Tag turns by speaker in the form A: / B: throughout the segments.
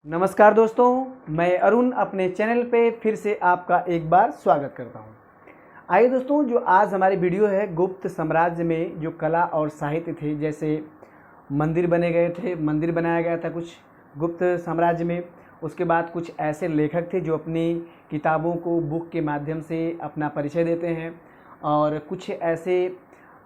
A: नमस्कार दोस्तों, मैं अरुण अपने चैनल पे फिर से आपका एक बार स्वागत करता हूँ। आइए दोस्तों, जो आज हमारी वीडियो है गुप्त साम्राज्य में जो कला और साहित्य थे, जैसे मंदिर बने गए थे, मंदिर बनाया गया था कुछ गुप्त साम्राज्य में। उसके बाद कुछ ऐसे लेखक थे जो अपनी किताबों को बुक के माध्यम से अपना परिचय देते हैं, और कुछ ऐसे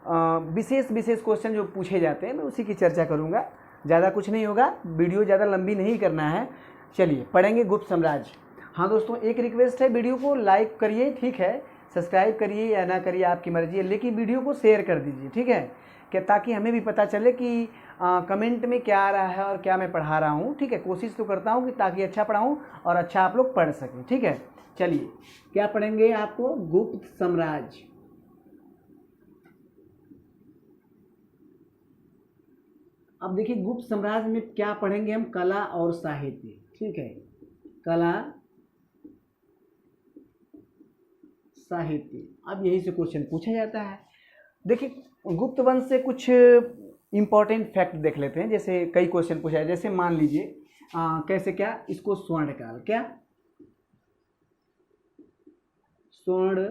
A: विशेष विशेष क्वेश्चन जो पूछे जाते हैं, मैं उसी की चर्चा करूँगा। ज़्यादा कुछ नहीं होगा, वीडियो ज़्यादा लंबी नहीं करना है। चलिए पढ़ेंगे गुप्त साम्राज्य। हाँ दोस्तों, एक रिक्वेस्ट है, वीडियो को लाइक करिए, ठीक है, सब्सक्राइब करिए या ना करिए आपकी मर्जी है, लेकिन वीडियो को शेयर कर दीजिए, ठीक है, क्या ताकि हमें भी पता चले कि कमेंट में क्या आ रहा है और क्या मैं पढ़ा रहा हूँ। ठीक है, कोशिश तो करता हूँ कि ताकि अच्छा पढ़ाऊँ और अच्छा आप लोग पढ़ सकें। ठीक है, चलिए क्या पढ़ेंगे, आपको गुप्त साम्राज्य। अब देखिए, गुप्त साम्राज्य में क्या पढ़ेंगे हम, कला और साहित्य। ठीक है, कला साहित्य। अब यही से क्वेश्चन पूछा जाता है। देखिए, गुप्त वंश से कुछ इंपॉर्टेंट फैक्ट देख लेते हैं। जैसे कई क्वेश्चन पूछा है, जैसे मान लीजिए कैसे, क्या इसको स्वर्णकाल, क्या स्वर्ण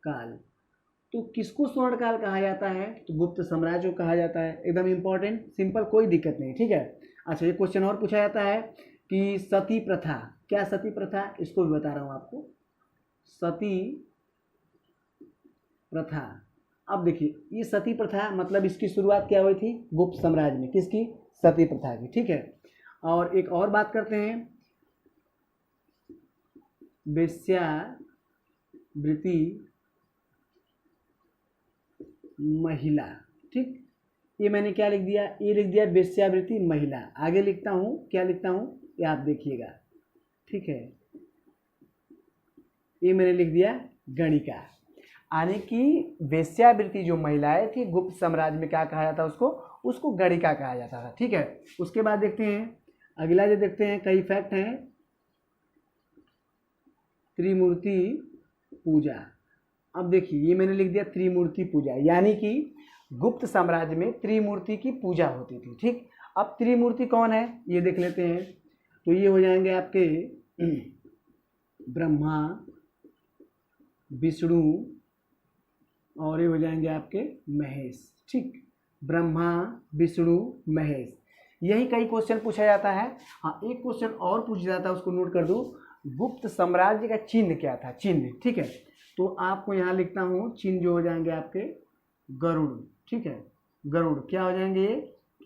A: काल, तो किसको स्वर्ण काल कहा जाता है, तो गुप्त साम्राज्य को कहा जाता है। एकदम इंपॉर्टेंट, सिंपल, कोई दिक्कत नहीं। ठीक है, अच्छा, ये क्वेश्चन और पूछा जाता है कि सती प्रथा, क्या सती प्रथा, इसको भी बता रहा हूँ आपको, सती प्रथा। अब देखिए, ये सती प्रथा मतलब इसकी शुरुआत क्या हुई थी, गुप्त साम्राज्य में, किसकी, सती प्रथा की। ठीक है, और एक और बात करते हैं, वेश्यावृत्ति महिला। ठीक, ये मैंने क्या लिख दिया, ये लिख दिया वेश्यावृत्ति महिला। आगे लिखता हूँ, क्या लिखता हूँ, ये आप देखिएगा। ठीक है, ये मैंने लिख दिया गणिका, यानी कि वेश्यावृत्ति जो महिलाएं थी गुप्त साम्राज्य में क्या कहा जाता, उसको गणिका कहा जाता था। ठीक है, उसके बाद देखते हैं अगला, जो देखते हैं कई फैक्ट हैं, त्रिमूर्ति पूजा। अब देखिए, ये मैंने लिख दिया त्रिमूर्ति पूजा, यानी कि गुप्त साम्राज्य में त्रिमूर्ति की पूजा होती थी। ठीक, अब त्रिमूर्ति कौन है ये देख लेते हैं, तो ये हो जाएंगे आपके ब्रह्मा, विष्णु, और ये हो जाएंगे आपके महेश। ठीक, ब्रह्मा, विष्णु, महेश, यही कई क्वेश्चन पूछा जाता है। हाँ, एक क्वेश्चन और पूछा जाता है, उसको नोट कर दो, गुप्त साम्राज्य का चिन्ह क्या था, चिन्ह। ठीक है, तो आपको यहाँ लिखता हूँ, चिन्ह जो हो जाएंगे आपके गरुड़। ठीक है, गरुड़ क्या हो जाएंगे,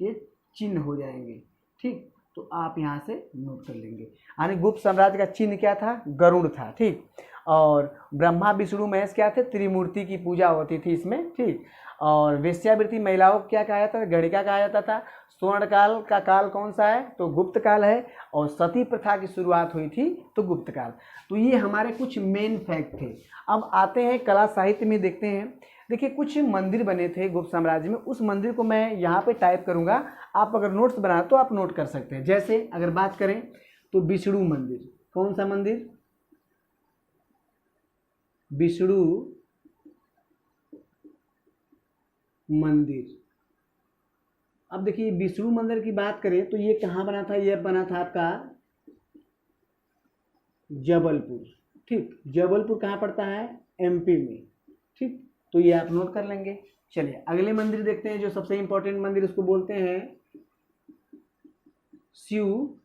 A: ये चिन्ह हो जाएंगे। ठीक, तो आप यहाँ से नोट कर लेंगे, यानी गुप्त साम्राज्य का चिन्ह क्या था, गरुड़ था। ठीक, और ब्रह्मा, विष्णु, महेश क्या थे, त्रिमूर्ति की पूजा होती थी इसमें। ठीक, और वेश्यावृत्ति महिलाओं को क्या कहा जाता था, गणिका कहा जाता था। स्वर्ण काल का काल कौन सा है, तो गुप्त काल है, और सती प्रथा की शुरुआत हुई थी तो गुप्त काल। तो ये हमारे कुछ मेन फैक्ट थे। अब आते हैं कला साहित्य में, देखते हैं। देखिए, कुछ मंदिर बने थे गुप्त साम्राज्य में, उस मंदिर को मैं यहाँ पे टाइप करूँगा, आप अगर नोट्स बना तो आप नोट कर सकते हैं। जैसे अगर बात करें तो विष्णु मंदिर, कौन सा मंदिर, विष्णु मंदिर। अब देखिए, विष्णु मंदिर की बात करें तो ये कहाँ बना था, ये बना था आपका जबलपुर। ठीक, जबलपुर कहाँ पड़ता है, एमपी में। ठीक, तो ये आप नोट कर लेंगे। चलिए अगले मंदिर देखते हैं, जो सबसे इंपॉर्टेंट मंदिर, उसको बोलते हैं शिव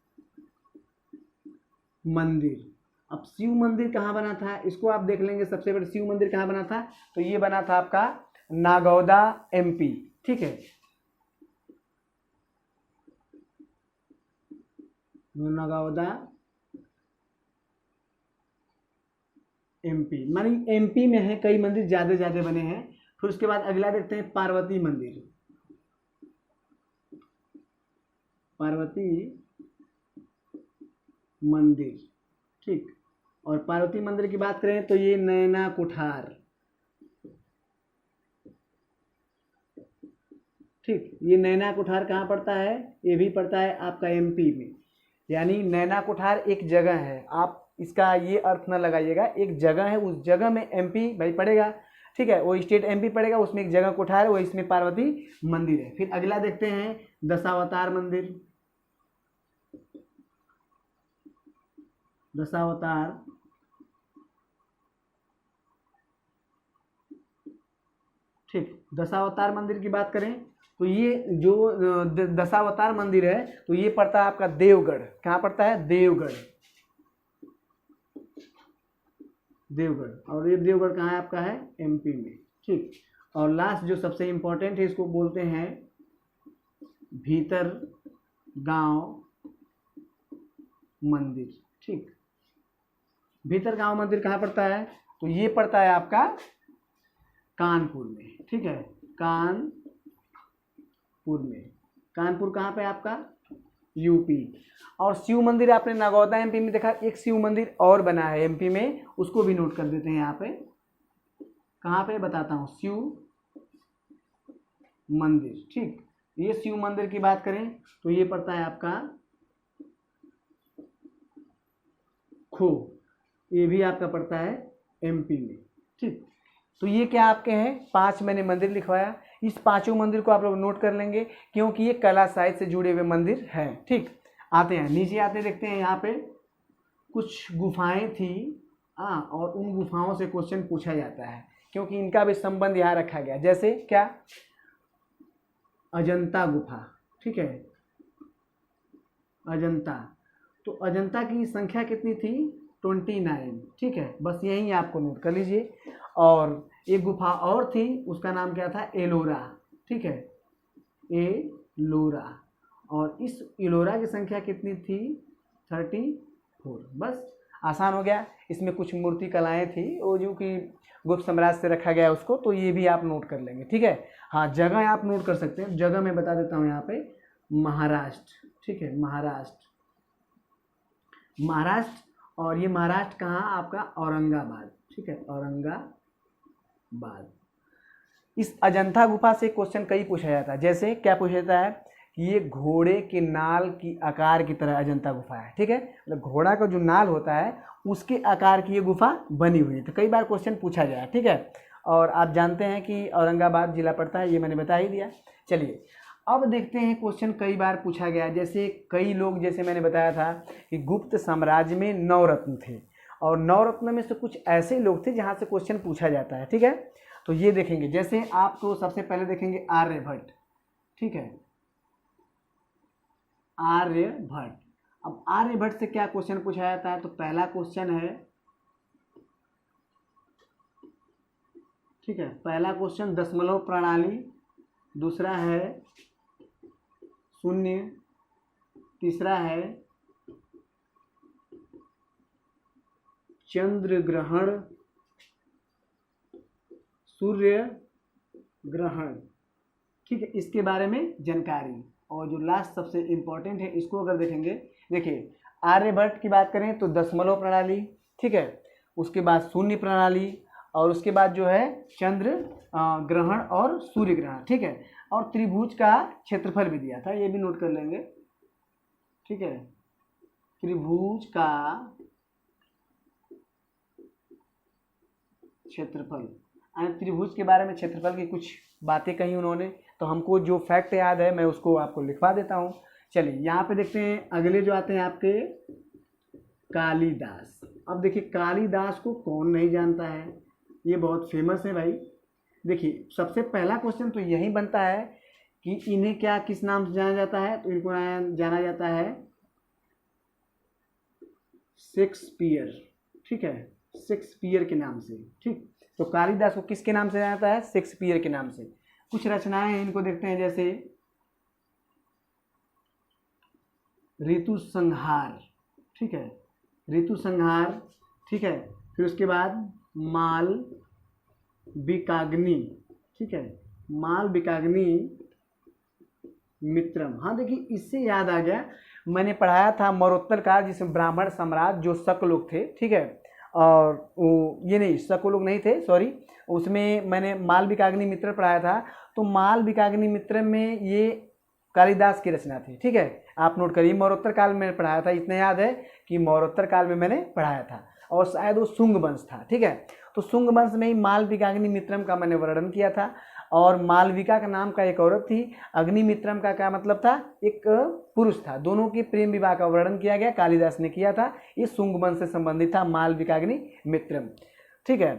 A: मंदिर। अब शिव मंदिर कहाँ बना था, इसको आप देख लेंगे। सबसे बड़ा शिव मंदिर कहाँ बना था, तो ये बना था आपका नागौदा, एमपी। ठीक है, नागौदा एमपी, मानी एमपी में है, कई मंदिर ज्यादा बने हैं। फिर उसके बाद अगला देखते हैं पार्वती मंदिर, पार्वती मंदिर। ठीक, और पार्वती मंदिर की बात करें तो ये नैना कुठार। ठीक, ये नैना कुठार कहाँ पड़ता है, ये भी पड़ता है आपका एमपी में। यानी नैना कुठार एक जगह है, आप इसका ये अर्थ न लगाइएगा, एक जगह है, उस जगह में एमपी भाई पड़ेगा। ठीक है, वो स्टेट एमपी पड़ेगा, उसमें एक जगह कुठार है, वो इसमें पार्वती मंदिर है। फिर अगला देखते हैं दशावतार मंदिर, दशावतार ठीक। दशावतार मंदिर की बात करें तो ये जो दशावतार मंदिर है तो ये पड़ता है आपका देवगढ़। कहाँ पड़ता है? देवगढ़। देवगढ़। और ये देवगढ़ कहाँ है आपका? है एमपी में। ठीक। और लास्ट जो सबसे इम्पोर्टेंट है इसको बोलते हैं भीतर गांव मंदिर। ठीक। भीतर गांव मंदिर कहाँ पड़ता है? तो ये पड़ता है आपका कानपुर में। ठीक है, कानपुर में। कानपुर कहाँ पे आपका? यूपी। और शिव मंदिर आपने नागौदा एमपी में देखा, एक शिव मंदिर और बना है एमपी में, उसको भी नोट कर देते हैं यहाँ पे। कहाँ पे बताता हूँ, शिव मंदिर। ठीक। ये शिव मंदिर की बात करें तो ये पड़ता है आपका खो, ये भी आपका पड़ता है एमपी में। ठीक। तो ये क्या आपके हैं? 5 मैंने मंदिर लिखवाया। इस 5 मंदिर को आप लोग नोट कर लेंगे क्योंकि ये कला साहित्य से जुड़े हुए मंदिर हैं। ठीक। आते हैं नीचे, आते देखते हैं यहाँ पे कुछ गुफाएं थी। और उन गुफाओं से क्वेश्चन पूछा जाता है क्योंकि इनका भी संबंध यहाँ रखा गया। जैसे क्या? अजंता गुफा। ठीक है, अजंता। तो अजंता की संख्या कितनी थी? 29। ठीक है, बस यही आपको नोट कर लीजिए। और एक गुफा और थी, उसका नाम क्या था? एलोरा। ठीक है, एलोरा। और इस एलोरा की संख्या कितनी थी? 34। बस आसान हो गया। इसमें कुछ मूर्ति कलाएं थी वो जो कि गुप्त साम्राज्य से रखा गया उसको, तो ये भी आप नोट कर लेंगे। ठीक है। हाँ, जगह आप नोट कर सकते हैं। जगह मैं बता देता हूँ यहाँ पे, महाराष्ट्र। ठीक है, महाराष्ट्र। महाराष्ट्र। और ये महाराष्ट्र कहाँ? आपका औरंगाबाद। ठीक है, औरंगाबाद। इस अजंता गुफा से क्वेश्चन कई पूछा जाता है। जैसे क्या पूछा जाता है कि ये घोड़े के नाल की आकार की तरह अजंता गुफा है। ठीक है, मतलब घोड़ा का जो नाल होता है उसके आकार की ये गुफा बनी हुई है। तो कई बार क्वेश्चन पूछा गया है। ठीक है। और आप जानते हैं कि औरंगाबाद जिला पड़ता है, ये मैंने बता ही दिया। चलिए अब देखते हैं क्वेश्चन कई बार पूछा गया। जैसे कई लोग, जैसे मैंने बताया था कि गुप्त साम्राज्य में 9 रत्न थे और 9 रत्न में से कुछ ऐसे लोग थे जहाँ से क्वेश्चन पूछा जाता है। ठीक है, तो ये देखेंगे। जैसे आपको सबसे पहले देखेंगे आर्यभट्ट। ठीक है, आर्यभट्ट। अब आर्यभट्ट से क्या क्वेश्चन पूछा जाता है? तो पहला क्वेश्चन है, ठीक है, पहला क्वेश्चन दशमलव प्रणाली, दूसरा है शून्य, तीसरा है चंद्र ग्रहण, सूर्य ग्रहण। ठीक है, इसके बारे में जानकारी। और जो लास्ट सबसे इम्पोर्टेंट है, इसको अगर देखेंगे, देखिए आर्यभट्ट की बात करें तो दशमलव प्रणाली। ठीक है, उसके बाद शून्य प्रणाली, और उसके बाद जो है चंद्र ग्रहण और सूर्य ग्रहण। ठीक है, और त्रिभुज का क्षेत्रफल भी दिया था, ये भी नोट कर लेंगे। ठीक है, त्रिभुज का क्षेत्रफल। त्रिभुज के बारे में क्षेत्रफल की कुछ बातें कही उन्होंने, तो हमको जो फैक्ट याद है मैं उसको आपको लिखवा देता हूँ। चलिए यहाँ पे देखते हैं, अगले जो आते हैं आपके कालिदास। अब देखिए कालिदास को कौन नहीं जानता है, ये बहुत फेमस है भाई। देखिए सबसे पहला क्वेश्चन तो यही बनता है कि इन्हें क्या किस नाम से जाना जाता है? तो इनको जाना जाता है शेक्सपियर। ठीक है, शेक्सपियर के नाम से। ठीक, तो कालिदास को किसके नाम से जाना जाता है? शेक्सपियर के नाम से। कुछ रचनाएं हैं, इनको देखते हैं। जैसे ऋतु संहार। ठीक है, ऋतु संहार। ठीक है, फिर उसके बाद माल विकाग्नि। ठीक है, माल विकाग्नि मित्रम। हाँ देखिए, इससे याद आ गया, मैंने पढ़ाया था मरणोत्तर काल, जिसमें ब्राह्मण सम्राट जो शक लोग थे। ठीक है, और ये नहीं, शक लोग नहीं थे, सॉरी, उसमें मैंने माल विकाग्नि मित्र पढ़ाया था। तो माल विकाग्नि मित्र में ये कालिदास की रचना थी। ठीक है, आप नोट करिए, मरणोत्तर काल में पढ़ाया था। इतना याद है कि मरणोत्तर काल में मैंने पढ़ाया था, और शायद वो शुंग वंश था। ठीक है, तो शुंग वंश में ही माल विकाग्नि मित्रम का मैंने वर्णन किया था। और मालविका का नाम का एक औरत थी। अग्निमित्रम का क्या मतलब था, एक पुरुष था। दोनों के प्रेम विवाह का वर्णन किया गया, कालिदास ने किया था। ये शुंग वंश से संबंधित था, मालविका अग्निमित्रम। ठीक है,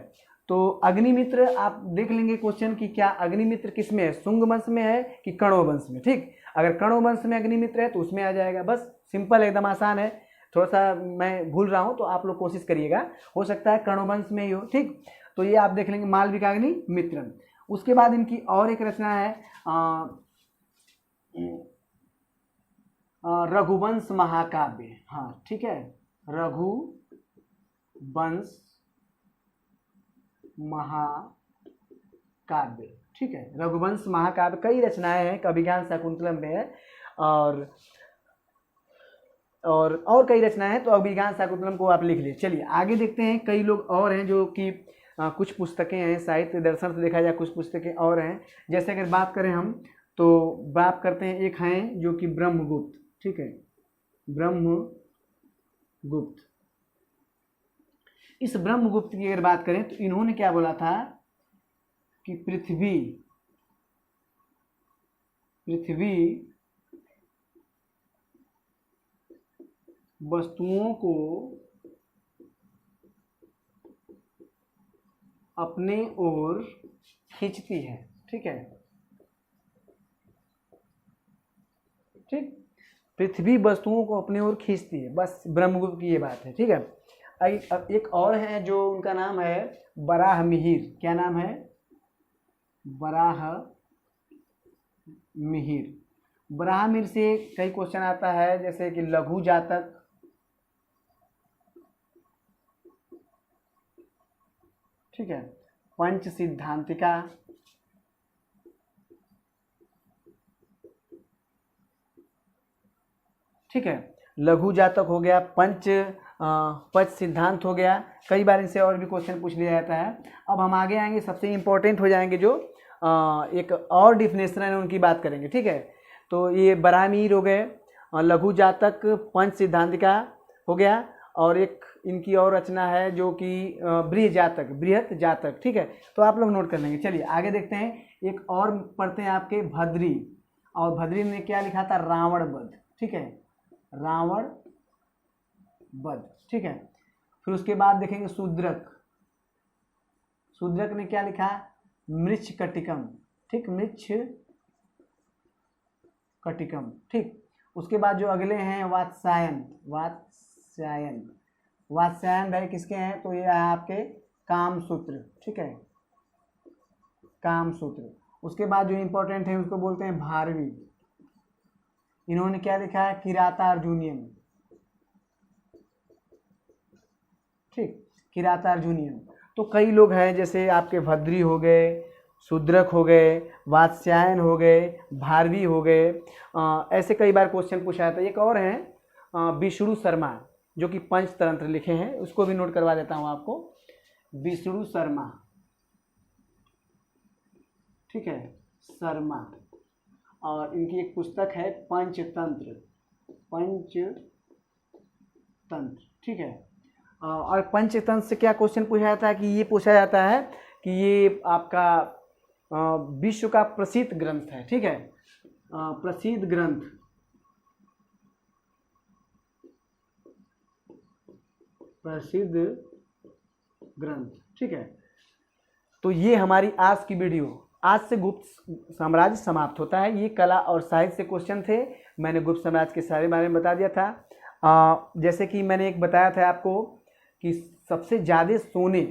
A: तो अग्निमित्र आप देख लेंगे क्वेश्चन कि क्या अग्निमित्र किस में है, शुंग वंश में है कि कण्व वंश में। ठीक, अगर कण्व वंश में अग्निमित्र है तो उसमें आ जाएगा। बस सिंपल, एकदम आसान है। थोड़ा सा मैं भूल रहा हूँ तो आप लोग कोशिश करिएगा, हो सकता है कण्व वंश में ही हो। ठीक, तो ये आप देख लेंगे मालविका अग्निमित्रम। उसके बाद इनकी और एक रचना है रघुवंश महाकाव्य। हाँ ठीक है, रघुवंश महाकाव्य। ठीक है, रघुवंश महाकाव्य कई रचनाएं हैं, अभिज्ञान शाकुंतलम में है और कई रचनाएं हैं, तो अभिज्ञान शाकुंतलम को आप लिख लीजिए। चलिए आगे देखते हैं, कई लोग और हैं जो कि कुछ पुस्तकें हैं, साहित्य दर्शन से देखा जाए कुछ पुस्तकें और हैं। जैसे अगर बात करें हम तो बात करते हैं, एक हैं जो कि ब्रह्मगुप्त। ठीक है, ब्रह्मगुप्त। इस ब्रह्मगुप्त की अगर बात करें तो इन्होंने क्या बोला था कि पृथ्वी वस्तुओं को अपने ओर खींचती है। ठीक है, ठीक, पृथ्वी वस्तुओं को अपने ओर खींचती है, बस ब्रह्मगुप्त की ये बात है। ठीक है, अब एक और है जो उनका नाम है वराहमिहिर। क्या नाम है, वराहमिहिर। वराहमिहिर से कई क्वेश्चन आता है, जैसे कि लघु जातक, ठीक है, पंच सिद्धांतिका, ठीक है, लघु जातक हो गया, पंच सिद्धांत हो गया। कई बार इनसे और भी क्वेश्चन पूछ लिया जाता है। अब हम आगे आएंगे, सबसे इम्पोर्टेंट हो जाएंगे जो एक और डिफिनेशन है उनकी बात करेंगे। ठीक है, तो ये वराहमिहिर हो गए, लघु जातक, पंच सिद्धांतिका हो गया, और एक इनकी और रचना है जो कि बृहत जातक। ठीक है, तो आप लोग नोट कर लेंगे। चलिए आगे देखते हैं, एक और पढ़ते हैं आपके भद्री, और भद्री ने क्या लिखा था, रावण वध। ठीक है, रावण वध। ठीक है, फिर उसके बाद देखेंगे शूद्रक ने क्या लिखा, मृच्छकटिकम। ठीक, मृच्छकटिकम। ठीक, उसके बाद जो अगले हैं वात्स्यायन भाई किसके हैं, तो ये है आपके कामसूत्र। ठीक है, कामसूत्र। उसके बाद जो इंपॉर्टेंट है उसको बोलते हैं भारवी। इन्होंने क्या लिखा है, किरातार्जुनीयम। ठीक, किरातार्जुनीयम। तो कई लोग हैं, जैसे आपके भद्री हो गए, शूद्रक हो गए, वात्स्यायन हो गए, भारवी हो गए, ऐसे कई बार क्वेश्चन पूछा जाता है। एक और हैं विष्णु शर्मा, जो कि पंचतंत्र लिखे हैं, उसको भी नोट करवा देता हूँ आपको, विष्णु शर्मा। ठीक है, शर्मा, और इनकी एक पुस्तक है पंचतंत्र। ठीक है, और पंचतंत्र से क्या क्वेश्चन पूछा जाता है, कि ये पूछा जाता है कि ये आपका विश्व का प्रसिद्ध ग्रंथ है। ठीक है, प्रसिद्ध ग्रंथ। ठीक है, तो ये हमारी आज की वीडियो। आज से गुप्त साम्राज्य समाप्त होता है। ये कला और साहित्य से क्वेश्चन थे, मैंने गुप्त साम्राज्य के सारे बारे में बता दिया था। जैसे कि मैंने एक बताया था आपको कि सबसे ज़्यादा सोने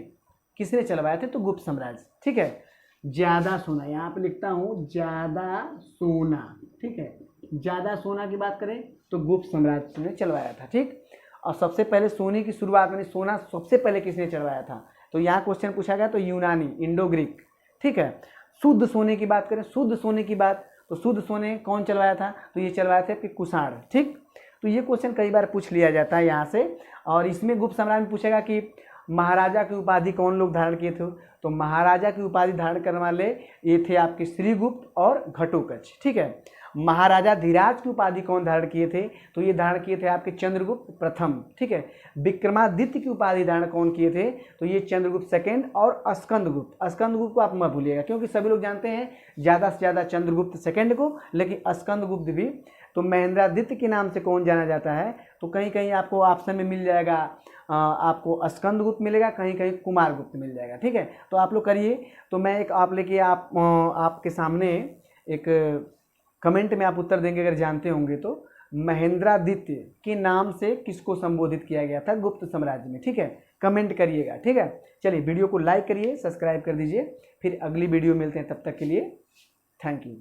A: किसने चलवाए थे, तो गुप्त साम्राज्य। ठीक है, ज़्यादा सोना, यहाँ पे लिखता हूँ ज़्यादा सोना। ठीक है, ज़्यादा सोना की बात करें तो गुप्त साम्राज्य ने चलवाया था। ठीक, और सबसे पहले सोने की शुरुआत में सोना सबसे पहले किसने चलवाया था, तो यहाँ क्वेश्चन पूछा गया तो यूनानी, इंडो ग्रीक। ठीक है, शुद्ध सोने की बात करें, शुद्ध सोने की बात, तो शुद्ध सोने कौन चलवाया था, तो ये चलवाए थे कुषाण। ठीक, तो ये क्वेश्चन कई बार पूछ लिया जाता है यहाँ से। और इसमें गुप्त साम्राज्य में पूछेगा कि महाराजा की उपाधि कौन लोग धारण किए थे, तो महाराजा की उपाधि धारण करने वाले ये थे आपके श्रीगुप्त और घटोत्कच। ठीक है, महाराजा धीराज की उपाधि कौन धारण किए थे? तो ये धारण किए थे आपके चंद्रगुप्त प्रथम, ठीक है। विक्रमादित्य की उपाधि धारण कौन किए थे? तो ये चंद्रगुप्त सेकंड और स्कंदगुप्त। स्कंदगुप्त को आप मत भूलिएगा, क्योंकि सभी लोग जानते हैं ज़्यादा से ज़्यादा चंद्रगुप्त सेकंड को, लेकिन स्कंदगुप्त भी। तो महेंद्रादित्य के नाम से कौन जाना जाता है? तो कहीं कहीं आपको ऑप्शन में मिल जाएगा, आपको स्कंदगुप्त मिलेगा, कहीं कहीं कुमारगुप्त मिल जाएगा, ठीक है। तो आप लोग करिए। तो मैं एक आप लेके आपके सामने एक कमेंट में आप उत्तर देंगे अगर जानते होंगे तो, महेंद्रादित्य के नाम से किसको संबोधित किया गया था गुप्त साम्राज्य में, ठीक है। कमेंट करिएगा, ठीक है। चलिए वीडियो को लाइक करिए, सब्सक्राइब कर दीजिए, फिर अगली वीडियो मिलते हैं, तब तक के लिए थैंक यू।